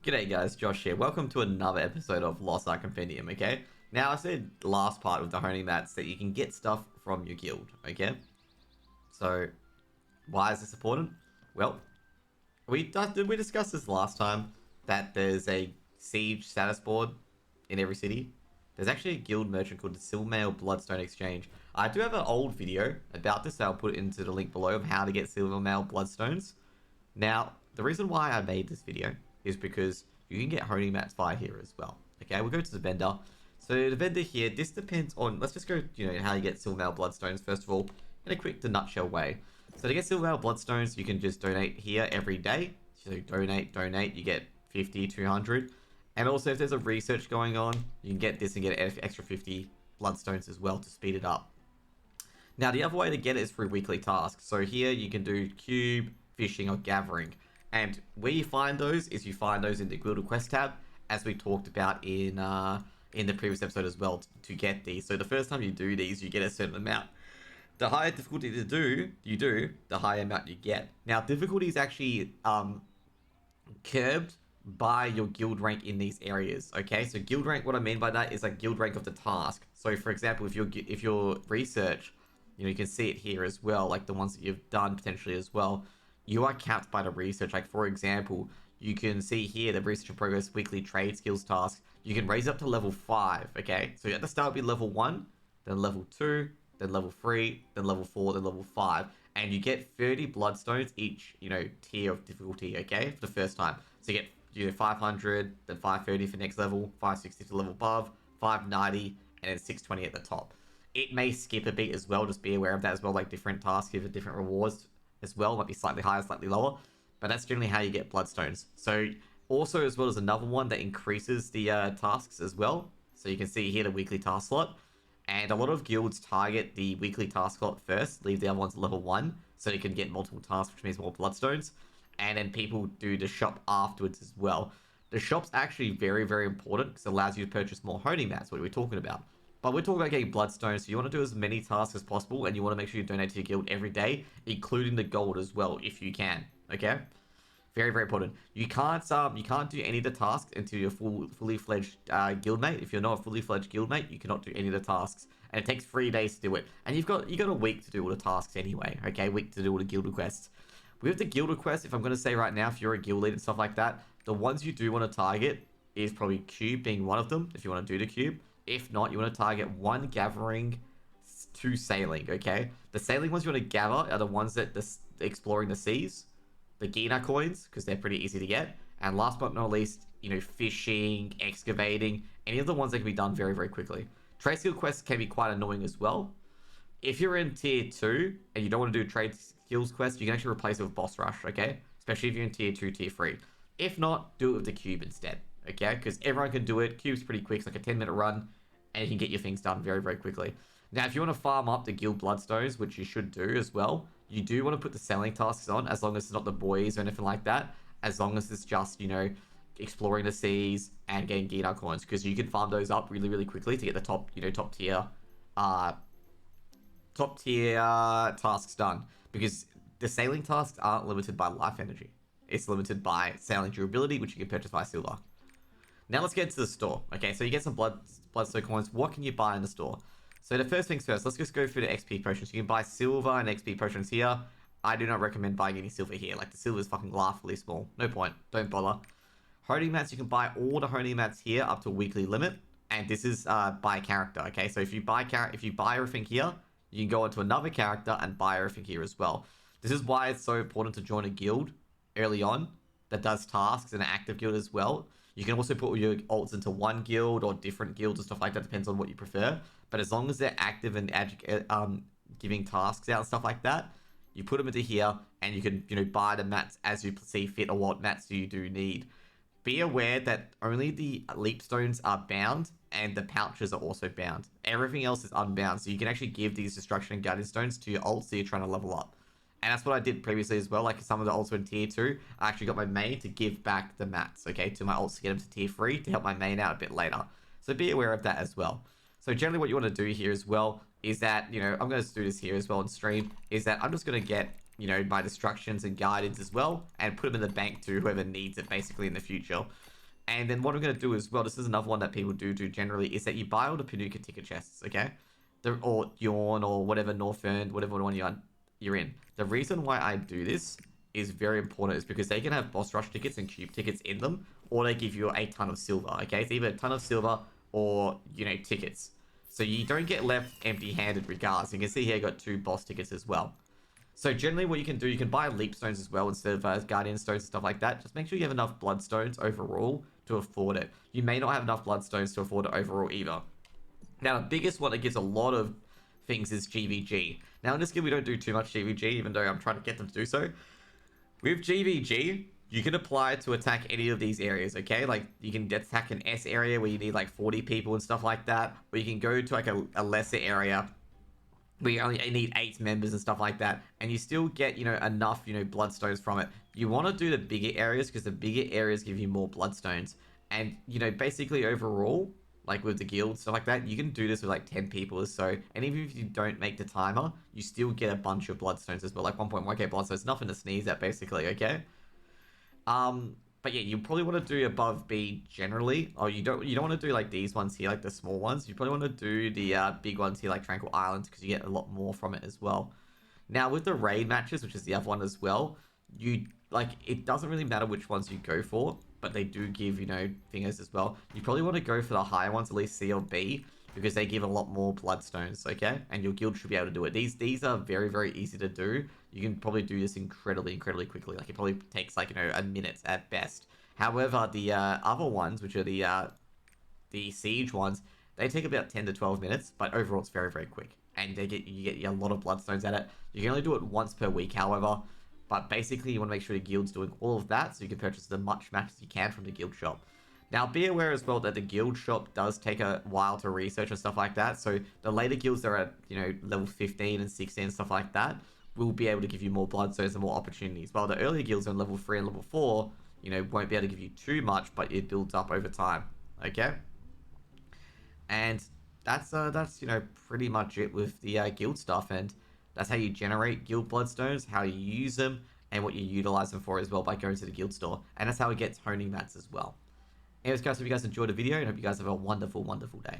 G'day guys, Josh here. Welcome to another episode of Lost Art Compendium, okay? Now, I said last part of the honing mats that you can get stuff from your guild, okay? So, why is this important? Well, did we discuss this last time? That there's a siege status board in every city? There's actually a guild merchant called the Sylmael Bloodstone Exchange. I do have an old video about this, so I'll put it into the link below of how to get Sylmael Bloodstones. Now, the reason why I made this video is because you can get honing mats via here as well. Okay, we'll go to the vendor. So the vendor here, this depends on, let's just go, how you get Sylmael Bloodstones first of all, in a quick to nutshell way. So to get Sylmael Bloodstones, you can just donate here every day. So donate, you get 50, 200. And also if there's a research going on, you can get this and get an extra 50 Bloodstones as well to speed it up. Now the other way to get it is through weekly tasks. So here you can do cube, fishing, or gathering. And where you find those is you find those in the guild request tab, as we talked about in the previous episode as well, to get these. So the first time you do these, you get a certain amount. The higher difficulty you do, the higher amount you get. Now difficulty is actually curbed by your guild rank in these areas. Okay, so guild rank, what I mean by that is like guild rank of the task. So for example, if your research, you can see it here as well, like the ones that you've done potentially as well. You are capped by the research. Like for example, you can see here the research in progress weekly trade skills task. You can raise up to level 5. Okay, so at the start will be level 1, then level 2, then level 3, then level 4, then level 5, and you get 30 bloodstones each tier of difficulty. Okay, for the first time. So you get 500, then 530 for next level, 560 for level above, 590, and then 620 at the top. It may skip a bit as well. Just be aware of that as well. Like different tasks give different rewards as well, might be slightly higher, slightly lower, but that's generally how you get bloodstones. So also as well as another one that increases the tasks as well. So you can see here the weekly task slot, and a lot of guilds target the weekly task slot first, leave the other ones at level 1, so you can get multiple tasks, which means more bloodstones, and then people do the shop afterwards as well. The shop's actually very, very important because it allows you to purchase more honing mats, what we're talking about. But we're talking about getting bloodstones, so you want to do as many tasks as possible, and you want to make sure you donate to your guild every day, including the gold as well, if you can. Okay? Very, very important. You can't do any of the tasks until you're fully fledged guildmate. If you're not a fully fledged guildmate, you cannot do any of the tasks, and it takes 3 days to do it. And you got a week to do all the tasks anyway. Okay, a week to do all the guild requests. With the guild requests, if I'm going to say right now, if you're a guild lead and stuff like that, the ones you do want to target is probably cube being one of them. If you want to do the cube. If not, you want to target 1 gathering, 2 sailing, okay? The sailing ones you want to gather are the ones that exploring the seas, the Gina coins, because they're pretty easy to get, and last but not least, fishing, excavating, any of the ones that can be done very, very quickly. Trade skill quests can be quite annoying as well. If you're in tier 2 and you don't want to do trade skills quests, you can actually replace it with boss rush, okay? Especially if you're in tier 2, tier 3. If not, do it with the cube instead, okay? Because everyone can do it. Cube's pretty quick, it's like a 10-minute run, and you can get your things done very, very quickly. Now, if you want to farm up the guild bloodstones, which you should do as well, you do want to put the selling tasks on, as long as it's not the boys or anything like that, as long as it's just, exploring the seas and getting Gina coins, because you can farm those up really, really quickly to get the top tier tasks done, because the sailing tasks aren't limited by life energy. It's limited by sailing durability, which you can purchase by silver. Now let's get to the store. Okay, so you get some bloodstone coins. What can you buy in the store? So the first things first, let's just go through the XP potions. You can buy silver and XP potions here. I do not recommend buying any silver here. Like, the silver is fucking laughably small. No point. Don't bother. Honing mats, you can buy all the honing mats here up to a weekly limit. And this is by character, okay? So if you buy everything here, you can go into another character and buy everything here as well. This is why it's so important to join a guild early on that does tasks, and an active guild as well. You can also put your alts into one guild or different guilds and stuff like that. Depends on what you prefer. But as long as they're active and giving tasks out and stuff like that, you put them into here, and you can buy the mats as you see fit, or what mats you do need. Be aware that only the leap stones are bound, and the pouches are also bound. Everything else is unbound, so you can actually give these destruction and guiding stones to your alts, so you're trying to level up. And that's what I did previously as well. Like, some of the ults were in tier 2. I actually got my main to give back the mats, okay, to my ults to get them to tier 3 to help my main out a bit later. So be aware of that as well. So generally what you want to do here as well is that, I'm going to do this here as well on stream, is that I'm just going to get, my destructions and guidance as well, and put them in the bank to whoever needs it basically in the future. And then what I'm going to do as well, this is another one that people do generally, is that you buy all the Panuka ticket chests, okay? Or Yawn or whatever, Northern, whatever one you're in. The reason why I do this is very important is because they can have boss rush tickets and cube tickets in them, or they give you a ton of silver, okay? It's either a ton of silver or, tickets. So you don't get left empty-handed regardless. You can see here I got 2 boss tickets as well. So generally what you can do, you can buy leap stones as well instead of guardian stones and stuff like that. Just make sure you have enough bloodstones overall to afford it. You may not have enough bloodstones to afford it overall either. Now, the biggest one that gives a lot of things is GVG. Now, in this game, we don't do too much GVG, even though I'm trying to get them to do so. With GVG, you can apply it to attack any of these areas, okay? Like, you can attack an S area where you need, like, 40 people and stuff like that. Or you can go to, like, a lesser area where you only need 8 members and stuff like that. And you still get, enough, bloodstones from it. You want to do the bigger areas because the bigger areas give you more bloodstones. And, basically overall, like with the guild, stuff like that, you can do this with like 10 people or so. And even if you don't make the timer, you still get a bunch of bloodstones as well. Like 1.1k bloodstones, nothing to sneeze at basically, okay? But yeah, you probably want to do above B generally. Or you don't want to do like these ones here, like the small ones. You probably want to do the big ones here, like Tranquil Islands, because you get a lot more from it as well. Now with the raid matches, which is the other one as well, it doesn't really matter which ones you go for, but they do give, thingers as well. You probably want to go for the higher ones, at least C or B, because they give a lot more bloodstones, okay? And your guild should be able to do it. These are very, very easy to do. You can probably do this incredibly, incredibly quickly. Like, it probably takes, like, a minute at best. However, the other ones, which are the siege ones, they take about 10 to 12 minutes, but overall it's very, very quick. And you get a lot of bloodstones at it. You can only do it once per week, however. But basically, you want to make sure your guild's doing all of that, so you can purchase as much match as you can from the guild shop. Now, be aware as well that the guild shop does take a while to research and stuff like that. So the later guilds that are at, level 15 and 16 and stuff like that will be able to give you more bloodstones and more opportunities. While the earlier guilds on level 3 and level 4, won't be able to give you too much, but it builds up over time. Okay? And that's pretty much it with the guild stuff. And that's how you generate guild bloodstones, how you use them, and what you utilize them for as well by going to the guild store. And that's how it gets honing mats as well. Anyways, guys, hope you guys enjoyed the video, and hope you guys have a wonderful, wonderful day.